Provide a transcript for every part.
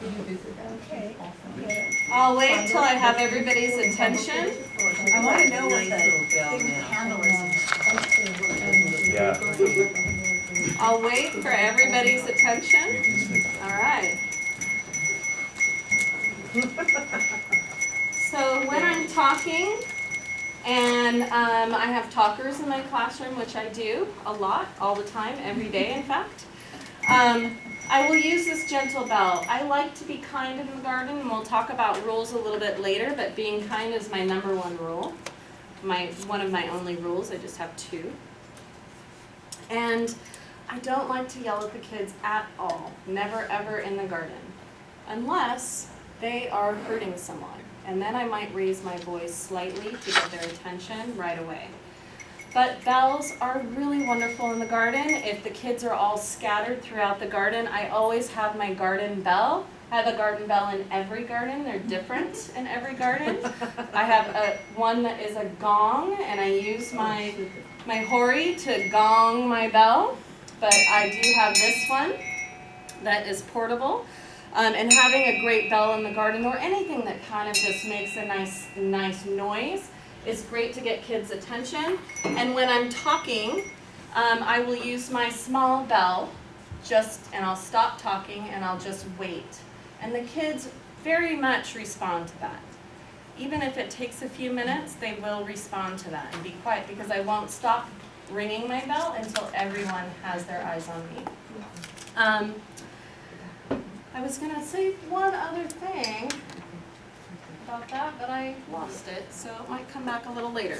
Okay. I'll wait till I have everybody's attention. I want to know what the handle is. Yeah. I'll wait for everybody's attention. All right. So when I'm talking, and I have talkers in my classroom, which I do a lot, all the time, every day in fact, I will use this gentle bell. I like to be kind in the garden, and we'll talk about rules a little bit later, but being kind is my number one rule. One of my only rules, I just have two. And I don't like to yell at the kids at all, never ever in the garden, unless they are hurting someone. And then I might raise my voice slightly to get their attention right away. But bells are really wonderful in the garden. If the kids are all scattered throughout the garden, I always have my garden bell. I have a garden bell in every garden. They're different in every garden. I have one that is a gong, and I use my hori to gong my bell. But I do have this one that is portable. And having a great bell in the garden, or anything that kind of just makes a nice noise, is great to get kids' attention. And when I'm talking, I will use my small bell, and I'll stop talking and I'll just wait. And the kids very much respond to that. Even if it takes a few minutes, they will respond to that and be quiet, because I won't stop ringing my bell until everyone has their eyes on me. I was going to say one other thing about that, but I lost it, so it might come back a little later.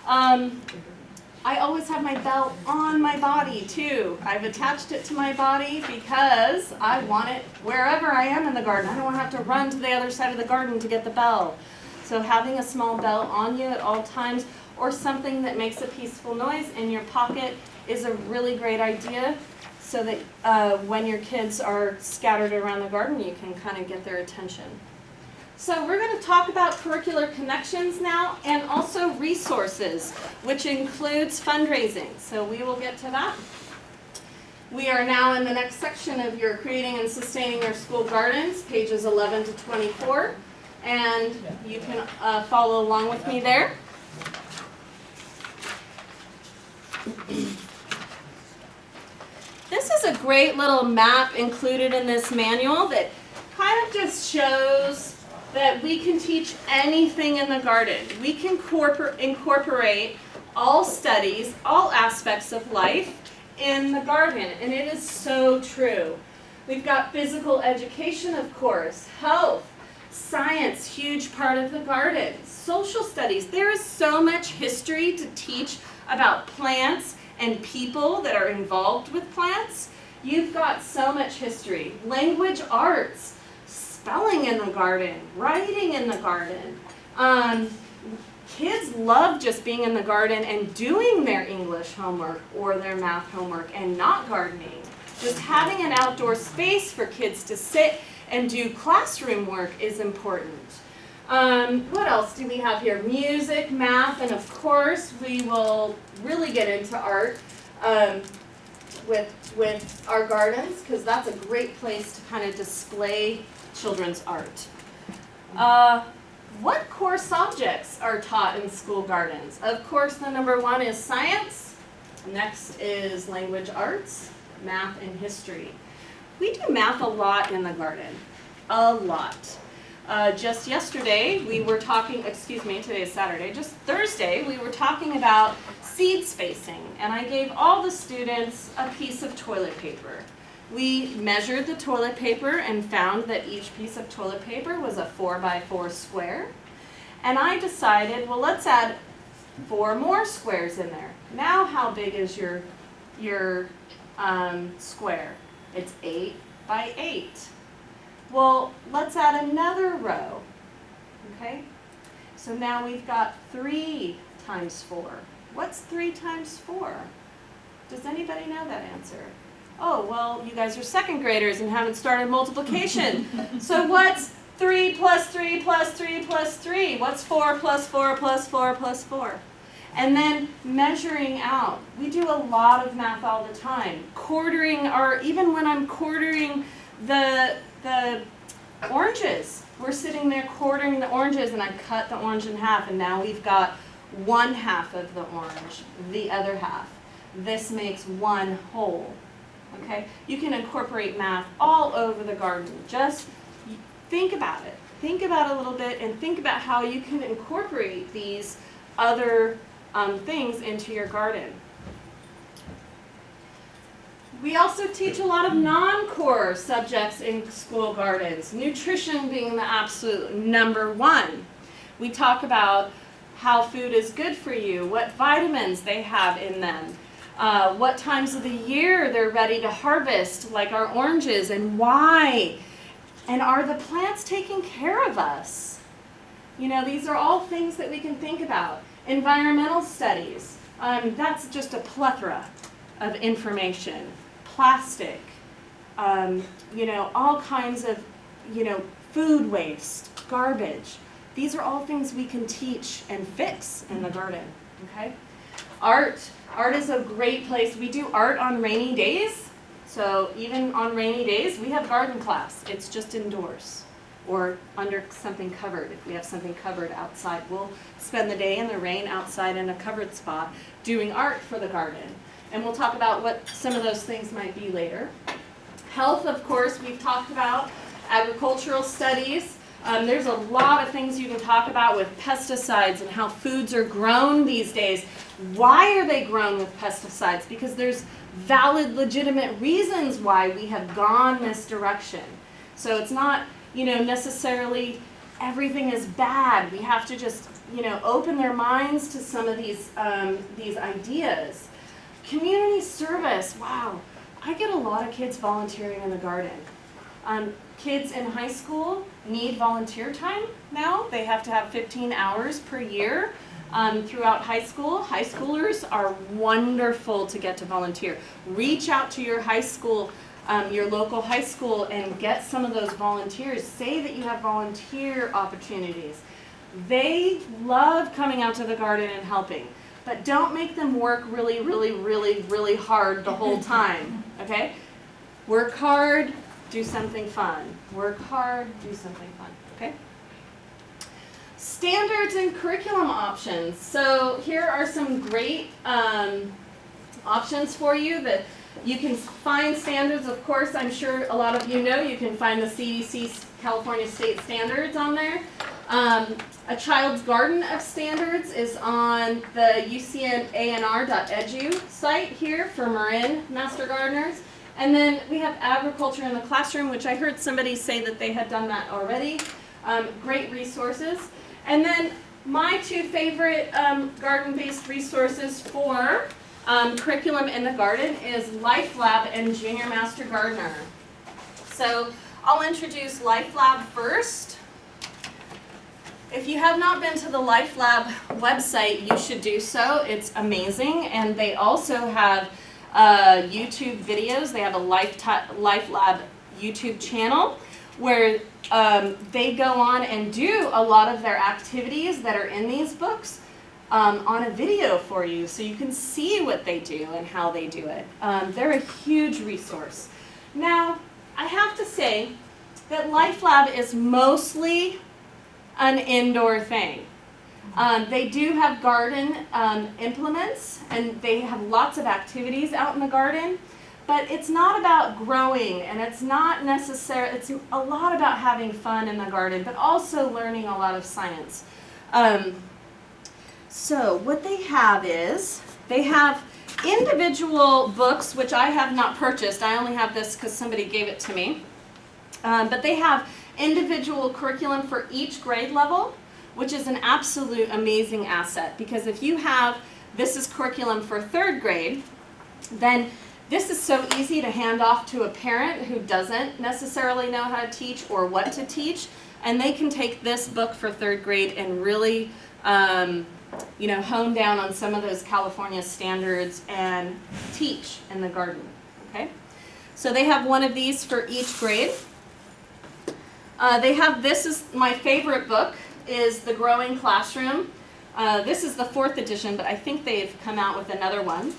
I always have my bell on my body too. I've attached it to my body because I want it wherever I am in the garden. I don't want to have to run to the other side of the garden to get the bell. So having a small bell on you at all times, or something that makes a peaceful noise in your pocket, is a really great idea, so that when your kids are scattered around the garden, you can kind of get their attention. So we're going to talk about curricular connections now, and also resources, which includes fundraising. So we will get to that. We are now in the next section of your creating and sustaining your school gardens, pages 11 to 24, and you can follow along with me there. This is a great little map included in this manual that kind of just shows that we can teach anything in the garden. We can incorporate all studies, all aspects of life in the garden, and it is so true. We've got physical education, of course, health, science, huge part of the garden, social studies. There is so much history to teach about plants and people that are involved with plants. You've got so much history. Language arts, spelling in the garden, writing in the garden. Kids love just being in the garden and doing their English homework or their math homework and not gardening. Just having an outdoor space for kids to sit and do classroom work is important. What else do we have here? Music, math, and of course we will really get into art with our gardens, because that's a great place to kind of display children's art. What core subjects are taught in school gardens? Of course, the number one is science. Next is language arts, math, and history. We do math a lot in the garden, a lot. Just yesterday, we were talking, today is Saturday, just Thursday, we were talking about seed spacing, and I gave all the students a piece of toilet paper. We measured the toilet paper and found that each piece of toilet paper was a 4x4 square, and I decided, well, let's add 4 more squares in there. Now how big is your square? It's 8x8. Well, let's add another row, okay? So now we've got 3 times 4. What's 3 times 4? Does anybody know that answer? Oh, well, you guys are second graders and haven't started multiplication. So what's 3 plus 3 plus 3 plus 3? What's 4 plus 4 plus 4 plus 4? And then measuring out. We do a lot of math all the time. Quartering, or even when I'm quartering the Oranges. We're sitting there quartering the oranges, and I cut the orange in half, and now we've got one half of the orange, the other half. This makes one whole. Okay? You can incorporate math all over the garden. Just think about it. Think about it a little bit, and think about how you can incorporate these other things into your garden. We also teach a lot of non-core subjects in school gardens, nutrition being the absolute number one. We talk about how food is good for you, what vitamins they have in them, what times of the year they're ready to harvest, like our oranges, and why. And are the plants taking care of us? You know, these are all things that we can think about. Environmental studies, that's just a plethora of information. Plastic, you know, all kinds of, you know, food waste, garbage. These are all things we can teach and fix in the garden, okay? Art is a great place. We do art on rainy days. So even on rainy days, we have garden class. It's just indoors or under something covered. If we have something covered outside, we'll spend the day in the rain outside in a covered spot doing art for the garden. And we'll talk about what some of those things might be later. Health, of course, we've talked about. Agricultural studies. There's a lot of things you can talk about with pesticides and how foods are grown these days. Why are they grown with pesticides? Because there's valid, legitimate reasons why we have gone this direction. So it's not, you know, necessarily everything is bad. We have to just, you know, open their minds to some of these ideas. Community service, wow. I get a lot of kids volunteering in the garden. Kids in high school need volunteer time now. They have to have 15 hours per year throughout high school. High schoolers are wonderful to get to volunteer. Reach out to your high school, your local high school, and get some of those volunteers. Say that you have volunteer opportunities. They love coming out to the garden and helping. But don't make them work really, really, really, really hard the whole time, okay? Work hard, do something fun. Work hard, do something fun, okay? Standards and curriculum options. So here are some great options for you that you can find standards. Of course, I'm sure a lot of you know you can find the CDC California State Standards on there. A Child's Garden of Standards is on the ucmanr.edu site here for Marin Master Gardeners. And then we have Agriculture in the Classroom, which I heard somebody say that they had done that already. Great resources. And then my two favorite garden-based resources for curriculum in the garden is Life Lab and Junior Master Gardener. So I'll introduce Life Lab first. If you have not been to the Life Lab website, you should do so. It's amazing. And they also have YouTube videos. They have a Life Lab YouTube channel where they go on and do a lot of their activities that are in these books on a video for you, so you can see what they do and how they do it. They're a huge resource. Now, I have to say that Life Lab is mostly an indoor thing. They do have garden implements, and they have lots of activities out in the garden, but it's not about growing, and it's not necessarily, it's a lot about having fun in the garden, but also learning a lot of science. So what they have is, they have individual books, which I have not purchased. I only have this because somebody gave it to me. But they have individual curriculum for each grade level, which is an absolute amazing asset, because if you have, this is curriculum for 3rd grade, then this is so easy to hand off to a parent who doesn't necessarily know how to teach or what to teach, and they can take this book for 3rd grade and really you know, hone down on some of those California standards and teach in the garden, okay? So they have one of these for each grade. They have, this is my favorite book, is The Growing Classroom. This is the 4th edition, but I think they've come out with another one.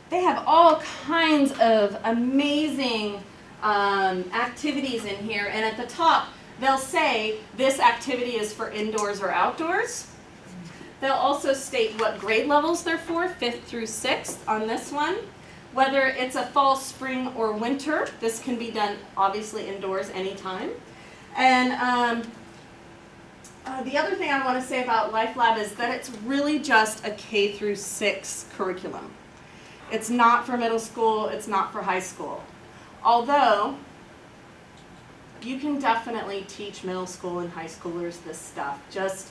They have all kinds of amazing activities in here, and at the top they'll say this activity is for indoors or outdoors. They'll also state what grade levels they're for, 5th through 6th on this one. Whether it's a fall, spring, or winter, this can be done obviously indoors anytime. And the other thing I want to say about LifeLab is that it's really just a K through 6 curriculum. It's not for middle school, it's not for high school. Although, you can definitely teach middle school and high schoolers this stuff. Just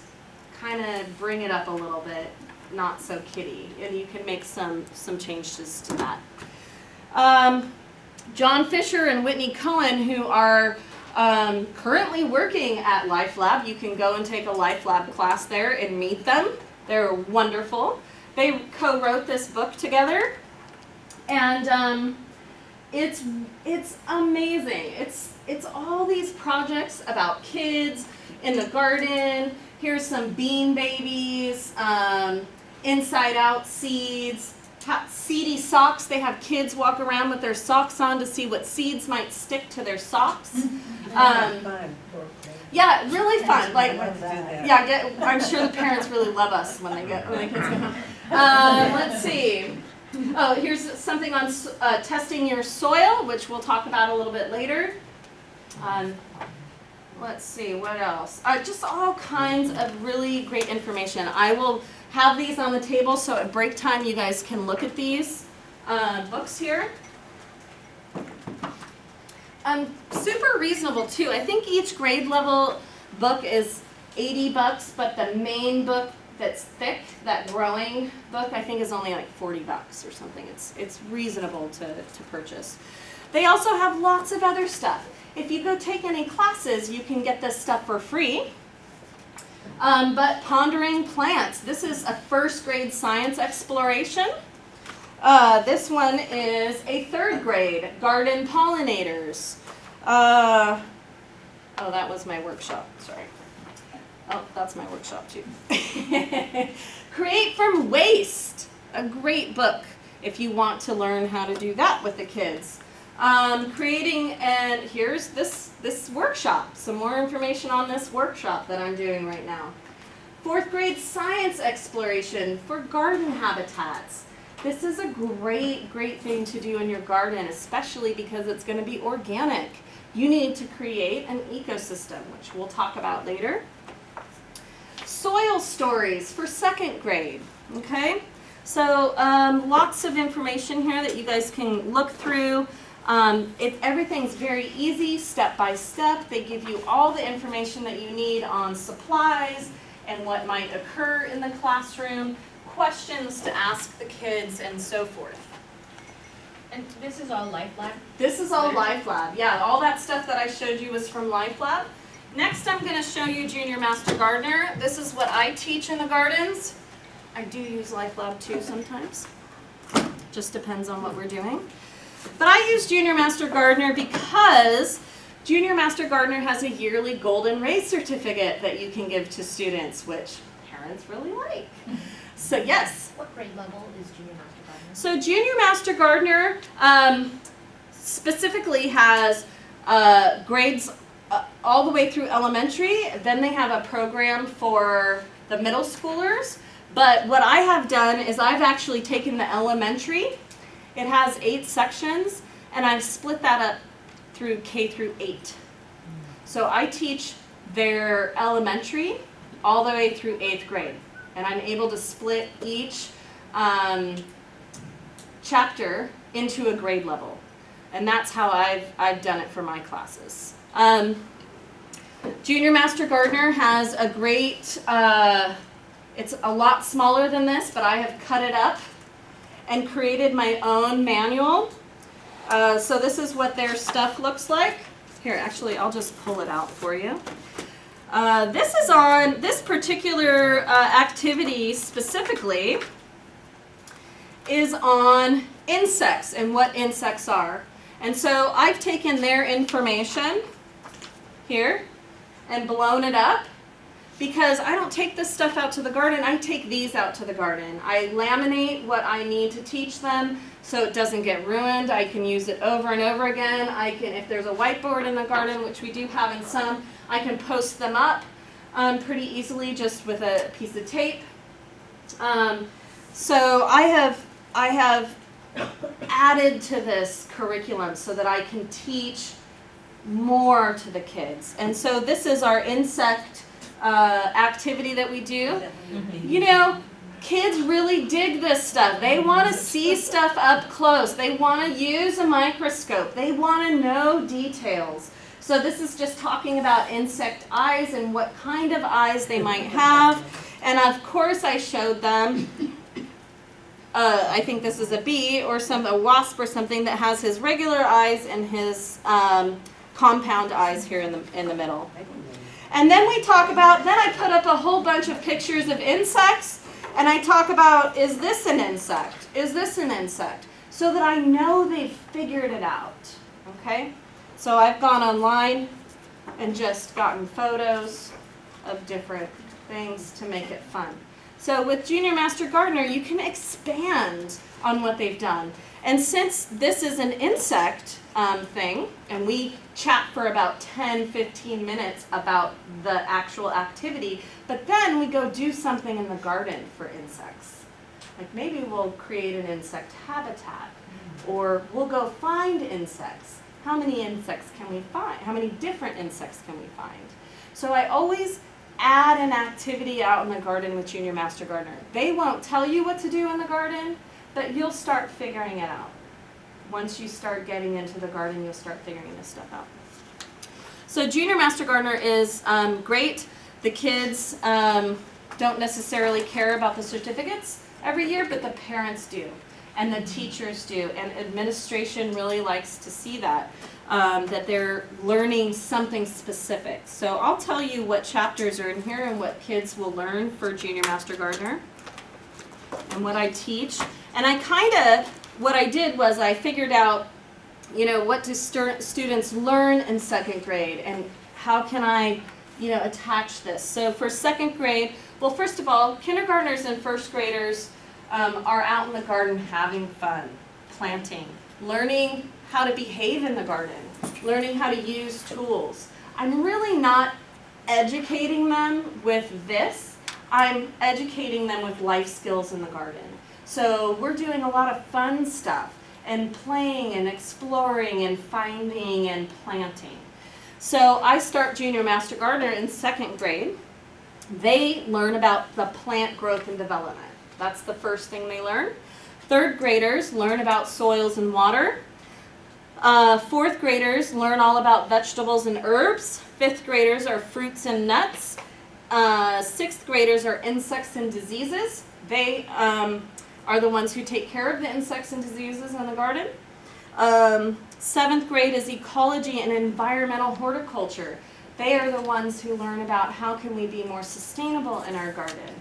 kind of bring it up a little bit, not so kiddie, and you can make some changes to that. John Fisher and Whitney Cohen, who are currently working at LifeLab, you can go and take a LifeLab class there and meet them. They're wonderful. They co-wrote this book together, and it's amazing. It's all these projects about kids in the garden. Here's some bean babies, inside out seeds, seedy socks. They have kids walk around with their socks on to see what seeds might stick to their socks. Yeah, really fun. Like, yeah, I'm sure the parents really love us when the kids get home. Let's see. Oh, here's something on testing your soil, which we'll talk about a little bit later. Let's see, what else? Just all kinds of really great information. I will have these on the table so at break time you guys can look at these books here. Super reasonable too. I think each grade level book is $80, but the main book that's thick, that growing book, I think is only like $40 or something. It's reasonable to purchase. They also have lots of other stuff. If you go take any classes, you can get this stuff for free. But Pondering Plants, this is a 1st grade science exploration. This one is a 3rd grade, Garden Pollinators. Oh, that was my workshop, sorry. Oh, that's my workshop too. Create from Waste, a great book if you want to learn how to do that with the kids. Creating, and here's this workshop, some more information on this workshop that I'm doing right now. 4th grade science exploration for garden habitats. This is a great thing to do in your garden, especially because it's going to be organic. You need to create an ecosystem, which we'll talk about later. Soil stories for 2nd grade, okay? So lots of information here that you guys can look through. Everything's very easy, step by step. They give you all the information that you need on supplies and what might occur in the classroom, questions to ask the kids, and so forth. And this is all LifeLab? This is all LifeLab. Yeah, all that stuff that I showed you was from LifeLab. Next, I'm going to show you Junior Master Gardener. This is what I teach in the gardens. I do use LifeLab too sometimes. Just depends on what we're doing. But I use Junior Master Gardener because Junior Master Gardener has a yearly Golden Raise certificate that you can give to students, which parents really like. So yes. What grade level is Junior Master Gardener? So Junior Master Gardener specifically has grades all the way through elementary. Then they have a program for the middle schoolers. But what I have done is I've actually taken the elementary. It has 8 sections, and I've split that up through K through 8. So I teach their elementary all the way through 8th grade. And I'm able to split each chapter into a grade level. And that's how I've done it for my classes. Junior Master Gardener has a great, it's a lot smaller than this, but I have cut it up and created my own manual. So this is what their stuff looks like. Here, actually, I'll just pull it out for you. This is on, this particular activity specifically is on insects and what insects are. And so I've taken their information here and blown it up because I don't take this stuff out to the garden, I take these out to the garden. I laminate what I need to teach them so it doesn't get ruined. I can use it over and over again. I can, if there's a whiteboard in the garden, which we do have in some, I can post them up pretty easily just with a piece of tape. So I have added to this curriculum so that I can teach more to the kids. And so this is our insect activity that we do. You know, kids really dig this stuff. They want to see stuff up close. They want to use a microscope. They want to know details. So this is just talking about insect eyes and what kind of eyes they might have. And of course I showed them, I think this is a bee or a wasp or something that has his regular eyes and his compound eyes here in the middle. And then we talk about, then I put up a whole bunch of pictures of insects, and I talk about, is this an insect? Is this an insect? So that I know they've figured it out, okay? So I've gone online and just gotten photos of different things to make it fun. So with Junior Master Gardener, you can expand on what they've done. And since this is an insect thing, and we chat for about 10-15 minutes about the actual activity, but then we go do something in the garden for insects. Like maybe we'll create an insect habitat, or we'll go find insects. How many insects can we find? How many different insects can we find? So I always add an activity out in the garden with Junior Master Gardener. They won't tell you what to do in the garden, but you'll start figuring it out. Once you start getting into the garden, you'll start figuring this stuff out. So Junior Master Gardener is great. The kids don't necessarily care about the certificates every year, but the parents do, and the teachers do, and administration really likes to see that, that they're learning something specific. So I'll tell you what chapters are in here and what kids will learn for Junior Master Gardener and what I teach. And what I did was I figured out, you know, what do students learn in second grade and how can I, you know, attach this. So for second grade, well, first of all, kindergartners and first graders are out in the garden having fun, planting, learning how to behave in the garden, learning how to use tools. I'm really not educating them with this. I'm educating them with life skills in the garden. So we're doing a lot of fun stuff and playing and exploring and finding and planting. So I start Junior Master Gardener in second grade. They learn about the plant growth and development. That's the first thing they learn. Third graders learn about soils and water. Fourth graders learn all about vegetables and herbs. Fifth graders are fruits and nuts. Sixth graders are insects and diseases. They are the ones who take care of the insects and diseases in the garden. Seventh grade is ecology and environmental horticulture. They are the ones who learn about how can we be more sustainable in our garden.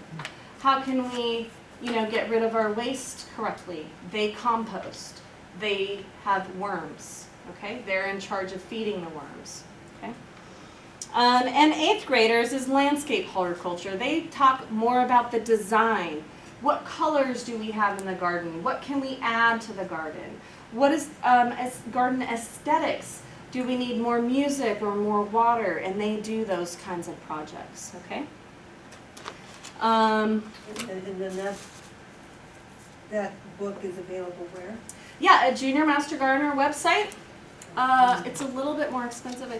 How can we, you know, get rid of our waste correctly. They compost. They have worms, okay? They're in charge of feeding the worms, okay? And eighth graders is landscape horticulture. They talk more about the design. What colors do we have in the garden? What can we add to the garden? What is garden aesthetics? Do we need more music or more water? And they do those kinds of projects, okay? And then that book is available where? Yeah, at Junior Master Gardener website. It's a little bit more expensive.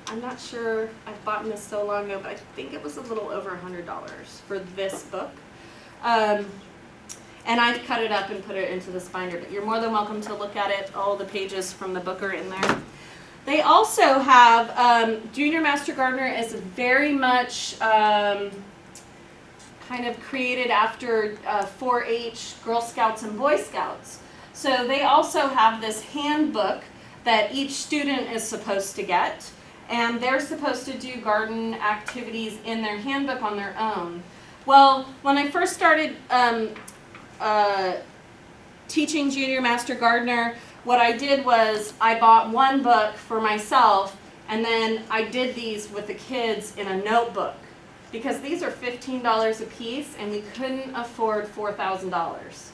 I'm not sure. I've bought this so long ago, but I think it was a little over $100 for this book. And I've cut it up and put it into this binder, but you're more than welcome to look at it. All the pages from the book are in there. They also have, Junior Master Gardener is very much kind of created after 4-H Girl Scouts and Boy Scouts. So they also have this handbook that each student is supposed to get, and they're supposed to do garden activities in their handbook on their own. Well, when I first started teaching Junior Master Gardener, what I did was I bought one book for myself, and then I did these with the kids in a notebook. because these are $15 a piece and we couldn't afford $4,000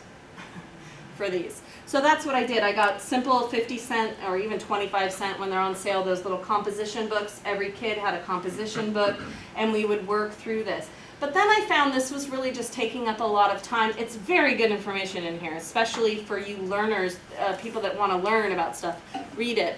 for these. So that's what I did. I got simple 50-cent or even 25-cent when they're on sale, those little composition books. Every kid had a composition book and we would work through this. But then I found this was really just taking up a lot of time. It's very good information in here, especially for you learners, people that want to learn about stuff. Read it.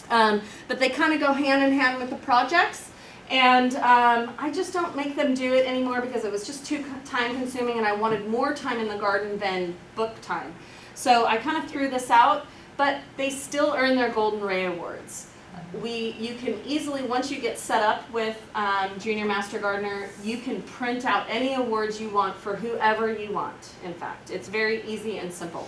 But they kind of go hand in hand with the projects. And I just don't make them do it anymore because it was just too time consuming and I wanted more time in the garden than book time. So I kind of threw this out, but they still earn their Golden Ray Awards. You can easily, once you get set up with Junior Master Gardener, you can print out any awards you want for whoever you want, in fact. It's very easy and simple.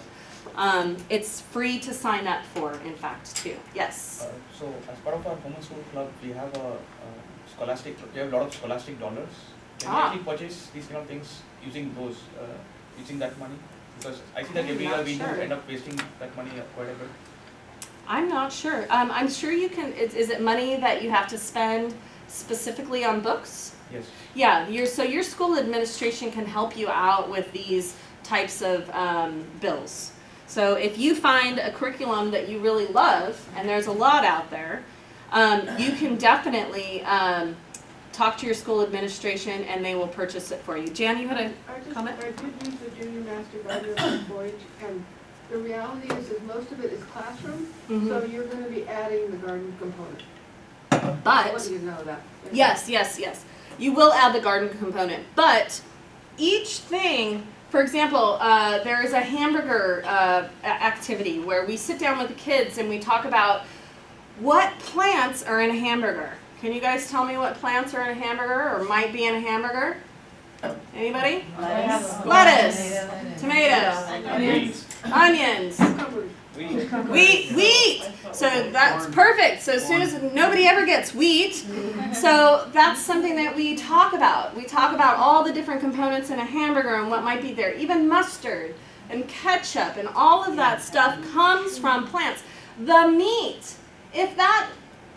It's free to sign up for, in fact, too. Yes? So as part of our homeschool club, we have a lot of scholastic dollars. Can we actually purchase these kind of things using those, using that money? Because I see that every year we do end up wasting that money quite a bit. I'm not sure. I'm sure you can, is it money that you have to spend specifically on books? Yes. Yeah, so your school administration can help you out with these types of bills. So if you find a curriculum that you really love, and there's a lot out there, you can definitely talk to your school administration and they will purchase it for you. Jan, you had a comment? I did use the Junior Master Gardener voyage, and the reality is most of it is classroom, so you're going to be adding the garden component. But What do you know that? yes. You will add the garden component, but each thing, for example, there is a hamburger activity where we sit down with the kids and we talk about what plants are in a hamburger. Can you guys tell me what plants are in a hamburger or might be in a hamburger? Anybody? Lettuce, tomatoes, onions, wheat. So that's perfect. So as soon as nobody ever gets wheat, so that's something that we talk about. We talk about all the different components in a hamburger and what might be there. Even mustard and ketchup and all of that stuff comes from plants. The meat, if that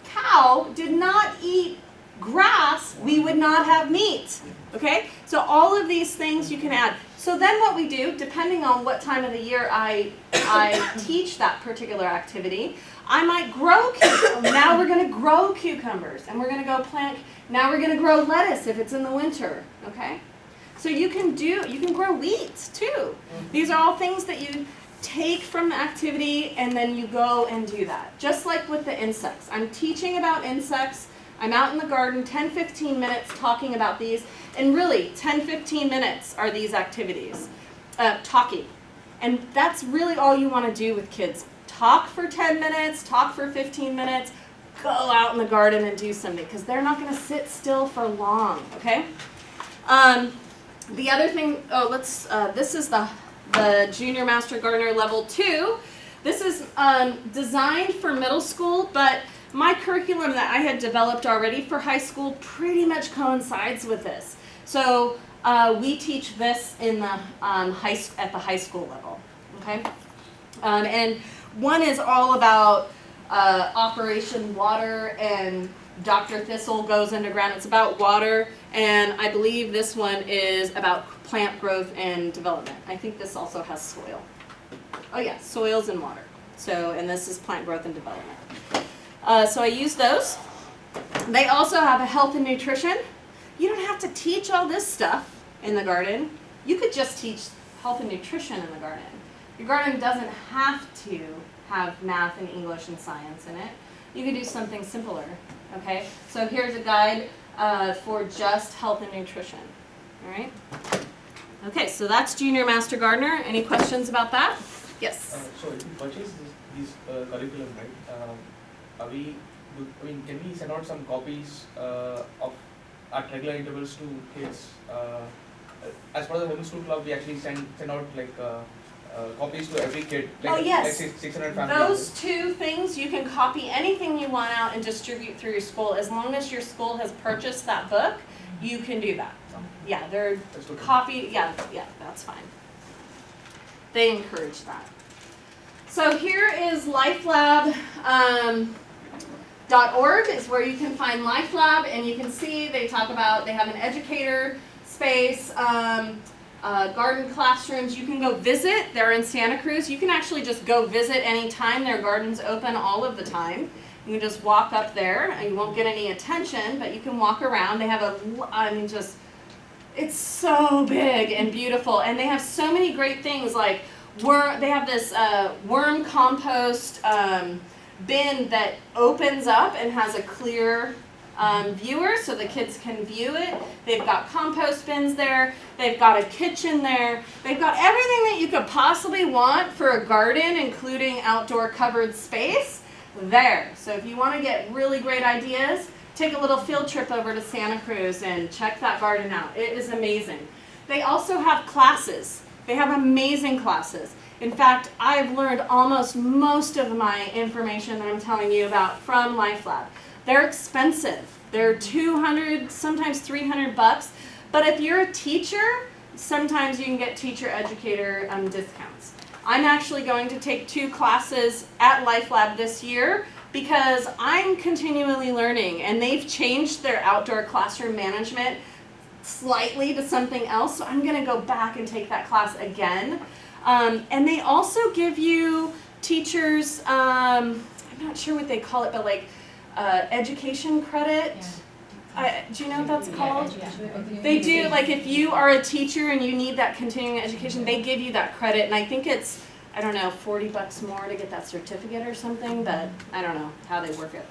cow did not eat grass, we would not have meat. Okay? So all of these things you can add. So then what we do, depending on what time of the year I teach that particular activity, I might grow cucumbers. Now we're going to grow cucumbers and we're going to go plant, now we're going to grow lettuce if it's in the winter. Okay? So you can grow wheat too. These are all things that you take from the activity and then you go and do that. Just like with the insects. I'm teaching about insects. I'm out in the garden 10-15 minutes talking about these. And really, 10-15 minutes are these activities. Talking. And that's really all you want to do with kids. Talk for 10 minutes, talk for 15 minutes, go out in the garden and do something. Because they're not going to sit still for long. Okay? The other thing, this is the Junior Master Gardener Level 2. This is designed for middle school, but my curriculum that I had developed already for high school pretty much coincides with this. So we teach this in the at the high school level. Okay, and one is all about Operation Water, and Dr. Thistle goes underground. It's about water, and I believe this one is about plant growth and development. I think this also has soil. Oh yeah, soils and water. So, and this is plant growth and development. So I use those. They also have a health and nutrition. You don't have to teach all this stuff in the garden. You could just teach health and nutrition in the garden. Your garden doesn't have to have math and English and science in it. You could do something simpler, okay? So here's a guide for just health and nutrition, all right? Okay, so that's Junior Master Gardener. Any questions about that? Yes? So if we purchase these curriculum, right, can we send out some copies at regular intervals to kids? As part of the homeschool club, we actually send out like copies to every kid. Like, yes. Let's say 600 families. Those two things, you can copy anything you want out and distribute through your school. As long as your school has purchased that book, you can do that. Yeah, they're copy. Yeah, that's fine. They encourage that. So here is Life Lab. LifeLab.org is where you can find LifeLab, and you can see they talk about, they have an educator space, garden classrooms. You can go visit. They're in Santa Cruz. You can actually just go visit anytime. Their garden's open all of the time. You can just walk up there, and you won't get any attention, but you can walk around. They have it's so big and beautiful, and they have so many great things like they have this worm compost bin that opens up and has a clear viewer so the kids can view it. They've got compost bins there. They've got a kitchen there. They've got everything that you could possibly want for a garden, including outdoor covered space, there. So if you want to get really great ideas, take a little field trip over to Santa Cruz and check that garden out. It is amazing. They also have classes. They have amazing classes. In fact, I've learned almost most of my information that I'm telling you about from LifeLab. They're expensive. They're $200, sometimes $300, but if you're a teacher, sometimes you can get teacher educator discounts. I'm actually going to take 2 classes at LifeLab this year because I'm continually learning, and they've changed their outdoor classroom management slightly to something else, so I'm going to go back and take that class again. And they also give you teachers, I'm not sure what they call it, but like education credit. Do you know what that's called? They do, like if you are a teacher and you need that continuing education, they give you that credit, and I think it's, I don't know, $40 more to get that certificate or something, but I don't know how they work it.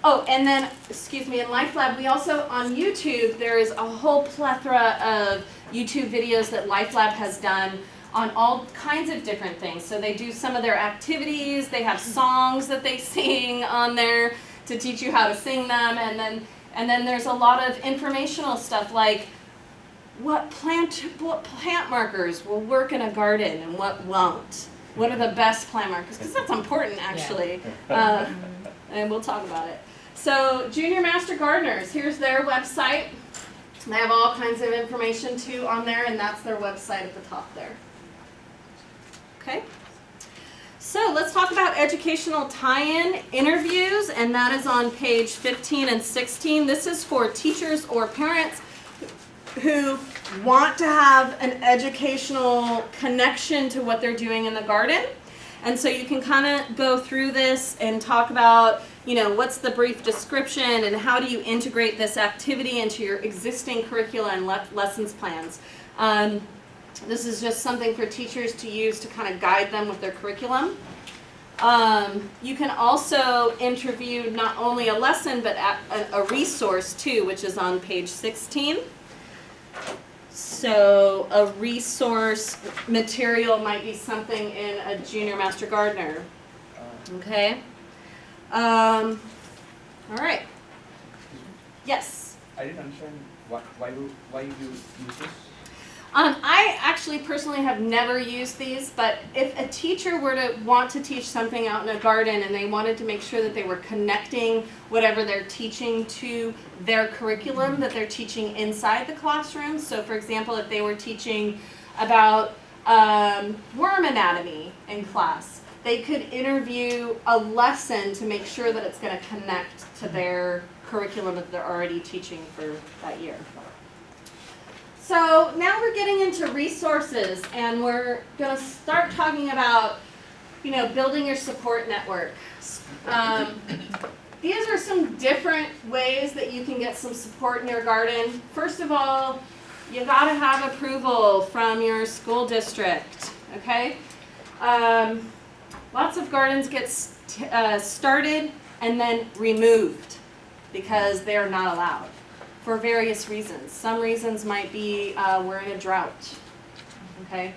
Oh, and then, excuse me, in LifeLab, we also, on YouTube, there is a whole plethora of YouTube videos that LifeLab has done on all kinds of different things. So they do some of their activities, they have songs that they sing on there to teach you how to sing them, and then there's a lot of informational stuff like what plant markers will work in a garden and what won't. What are the best plant markers? Because that's important, actually. And we'll talk about it. So Junior Master Gardeners, here's their website. They have all kinds of information too on there, and that's their website at the top there. Okay. So let's talk about educational tie-in interviews, and that is on page 15 and 16. This is for teachers or parents who want to have an educational connection to what they're doing in the garden. And so you can kind of go through this and talk about, you know, what's the brief description and how do you integrate this activity into your existing curricula and lessons plans. This is just something for teachers to use to kind of guide them with their curriculum. You can also interview not only a lesson, but a resource too, which is on page 16. So a resource material might be something in a Junior Master Gardener. Okay. All right. Yes. I didn't understand why you use this. I actually personally have never used these, but if a teacher were to want to teach something out in a garden and they wanted to make sure that they were connecting whatever they're teaching to their curriculum that they're teaching inside the classroom. So for example, if they were teaching about worm anatomy in class, they could interview a lesson to make sure that it's going to connect to their curriculum that they're already teaching for that year. So now we're getting into resources, and we're going to start talking about, you know, building your support network. These are some different ways that you can get some support in your garden. First of all, you got to have approval from your school district, okay? Lots of gardens get started and then removed because they're not allowed for various reasons. Some reasons might be we're in a drought, okay?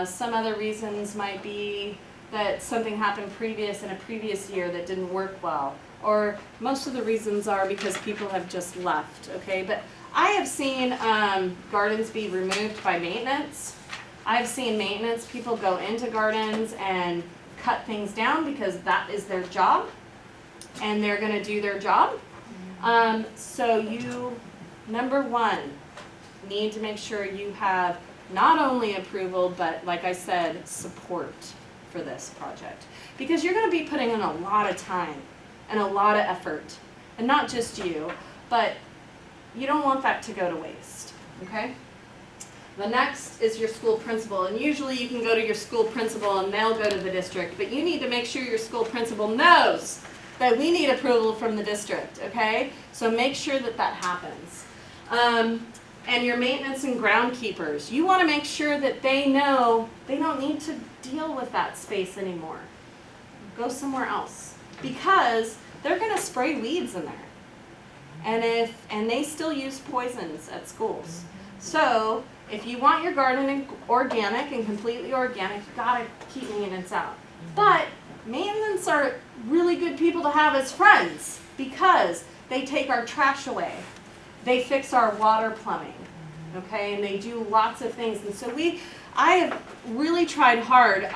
Some other reasons might be that something happened in a previous year that didn't work well. Or most of the reasons are because people have just left, okay? But I have seen gardens be removed by maintenance. I've seen maintenance people go into gardens and cut things down because that is their job, and they're gonna do their job. So you, number one, need to make sure you have not only approval, but like I said, support for this project. because you're going to be putting in a lot of time and a lot of effort, and not just you, but you don't want that to go to waste, okay? The next is your school principal, and usually you can go to your school principal and they'll go to the district, but you need to make sure your school principal knows that we need approval from the district, okay? So make sure that that happens. And your maintenance and groundkeepers, you want to make sure that they know they don't need to deal with that space anymore. Go somewhere else, because they're going to spray weeds in there. And they still use poisons at schools. So if you want your garden organic and completely organic, you gotta keep maintenance out. But maintenance are really good people to have as friends because they take our trash away. They fix our water plumbing, okay? And they do lots of things. And so I have really tried hard.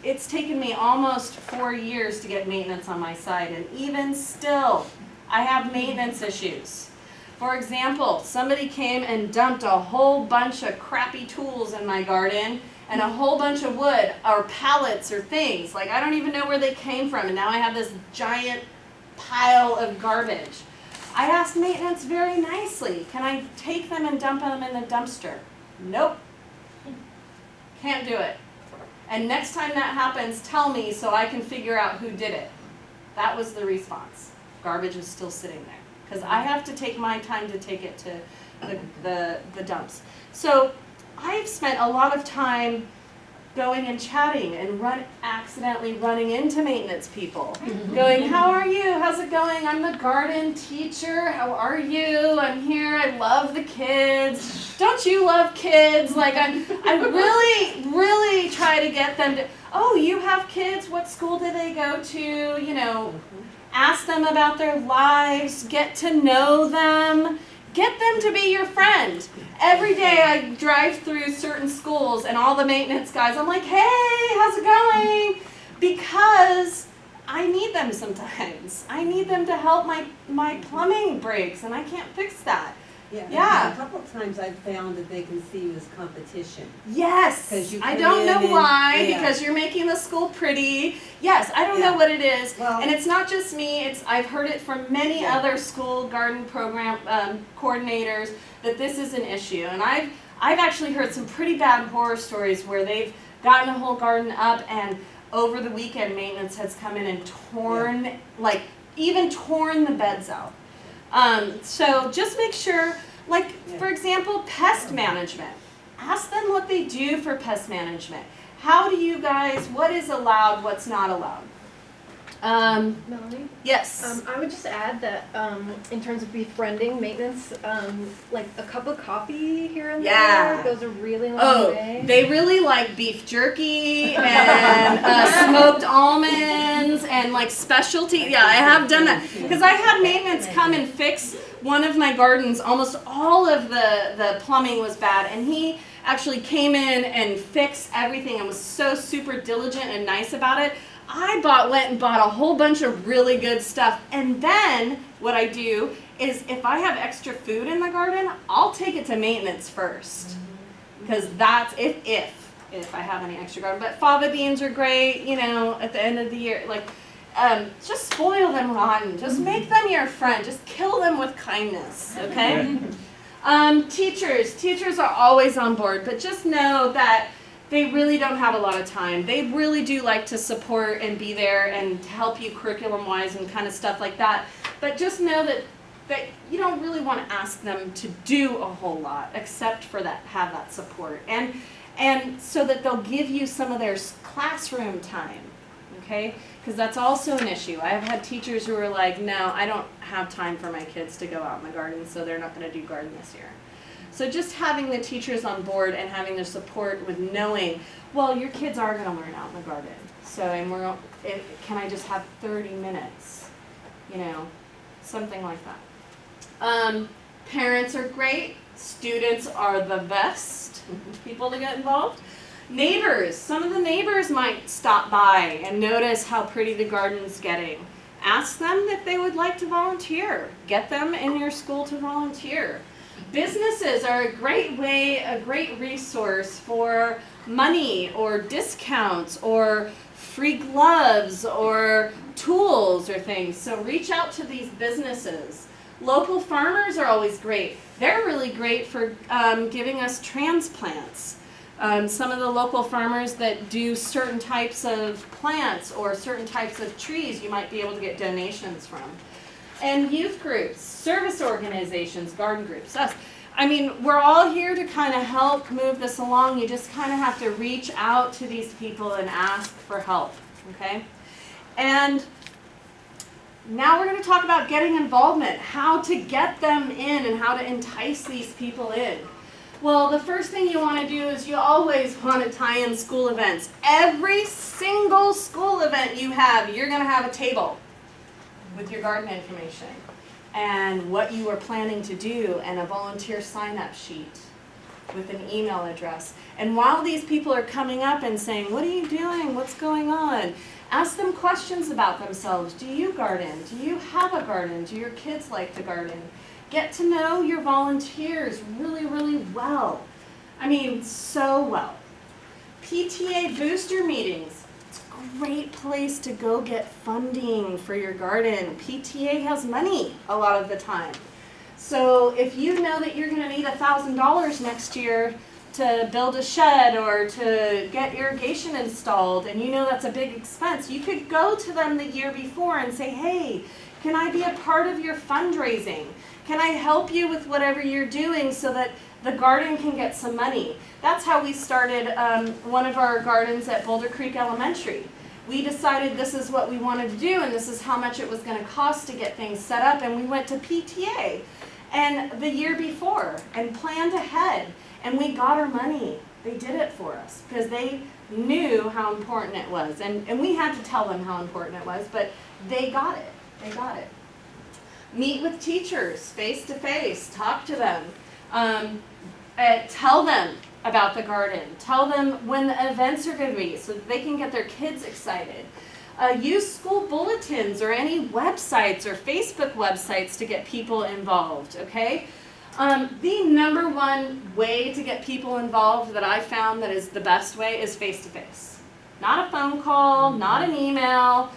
It's taken me almost 4 years to get maintenance on my side, and even still, I have maintenance issues. For example, somebody came and dumped a whole bunch of crappy tools in my garden and a whole bunch of wood or pallets or things. Like, I don't even know where they came from, and now I have this giant pile of garbage. I asked maintenance very nicely, can I take them and dump them in the dumpster? Nope. Can't do it. And next time that happens, tell me so I can figure out who did it. That was the response. Garbage is still sitting there. Because I have to take my time to take it to the dumps. So I've spent a lot of time going and chatting and accidentally running into maintenance people. Going, how are you? How's it going? I'm the garden teacher. How are you? I'm here. I love the kids. Don't you love kids? Like, I really, really try to get them to, oh, you have kids? What school do they go to? You know, ask them about their lives, get to know them, get them to be your friend. Every day I drive through certain schools and all the maintenance guys, I'm like, hey, how's it going? Because I need them sometimes. I need them to help my plumbing breaks, and I can't fix that. Yeah. A couple of times I've found that they can see you as competition. Yes. 'Cause you I come don't in know and- why, yeah. because you're making the school pretty. Yes, I don't Yeah. know what it is. Well- And it's not just me, I've heard it from many Yeah. other school garden program coordinators that this is an issue. And I've actually heard some pretty bad horror stories where they've gotten a whole garden up, and over the weekend maintenance has come in and torn, like even torn the beds out. So just make sure, like, for example, pest management. Ask them what they do for pest management. How do you guys, what is allowed, what's not allowed? Melanie? Yes. I would just add that in terms of befriending maintenance, like a cup of coffee here and Yeah. there goes a really long Oh, way. they really like beef jerky and smoked almonds and like specialty. Yeah, I have done that. Because I had maintenance come and fix one of my gardens. Almost all of the plumbing was bad, and he actually came in and fixed everything and was so super diligent and nice about it. I went and bought a whole bunch of really good stuff, and then what I do is if I have extra food in the garden, I'll take it to maintenance first, because that's if I have any extra garden. But fava beans are great, you know, at the end of the year. Like, just spoil them rotten. Just make them your friend. Just kill them with kindness, okay? Teachers are always on board, but just know that they really don't have a lot of time. They really do like to support and be there and to help you curriculum-wise and kind of stuff like that. But just know that you don't really want to ask them to do a whole lot except for have that support. And so that they'll give you some of their classroom time, okay? Because that's also an issue. I've had teachers who are like, no, I don't have time for my kids to go out in the garden, so they're not going to do garden this year. So just having the teachers on board and having their support with knowing, well, your kids are going to learn out in the garden. So, can I just have 30 minutes? You know, something like that. Parents are great. Students are the best people to get involved. Neighbors. Some of the neighbors might stop by and notice how pretty the garden's getting. Ask them if they would like to volunteer. Get them in your school to volunteer. Businesses are a great resource for money or discounts or free gloves or tools or things. So reach out to these businesses. Local farmers are always great. They're really great for giving us transplants. Some of the local farmers that do certain types of plants or certain types of trees, you might be able to get donations from. And youth groups, service organizations, garden groups, us. I mean, we're all here to kind of help move this along. You just kind of have to reach out to these people and ask for help, okay? And now we're going to talk about getting involvement, how to get them in and how to entice these people in. Well, the first thing you want to do is you always want to tie in school events. Every single school event you have, you're going to have a table with your garden information and what you are planning to do and a volunteer sign-up sheet with an email address. And while these people are coming up and saying, what are you doing? What's going on? Ask them questions about themselves. Do you garden? Do you have a garden? Do your kids like to garden? Get to know your volunteers really, really well. I mean, so well. PTA booster meetings. It's a great place to go get funding for your garden. PTA has money a lot of the time. So if you know that you're going to need $1,000 next year to build a shed or to get irrigation installed, and you know that's a big expense, you could go to them the year before and say, hey, can I be a part of your fundraising? Can I help you with whatever you're doing so that the garden can get some money? That's how we started one of our gardens at Boulder Creek Elementary. We decided this is what we wanted to do and this is how much it was going to cost to get things set up, and we went to PTA and the year before and planned ahead, and we got our money. They did it for us because they knew how important it was, and we had to tell them how important it was, but they got it. They got it. Meet with teachers face to face, talk to them, tell them about the garden, tell them when the events are going to be so that they can get their kids excited. Use school bulletins or any websites or Facebook websites to get people involved, okay? The number one way to get people involved that I found that is the best way is face to face. Not a phone call, not an email.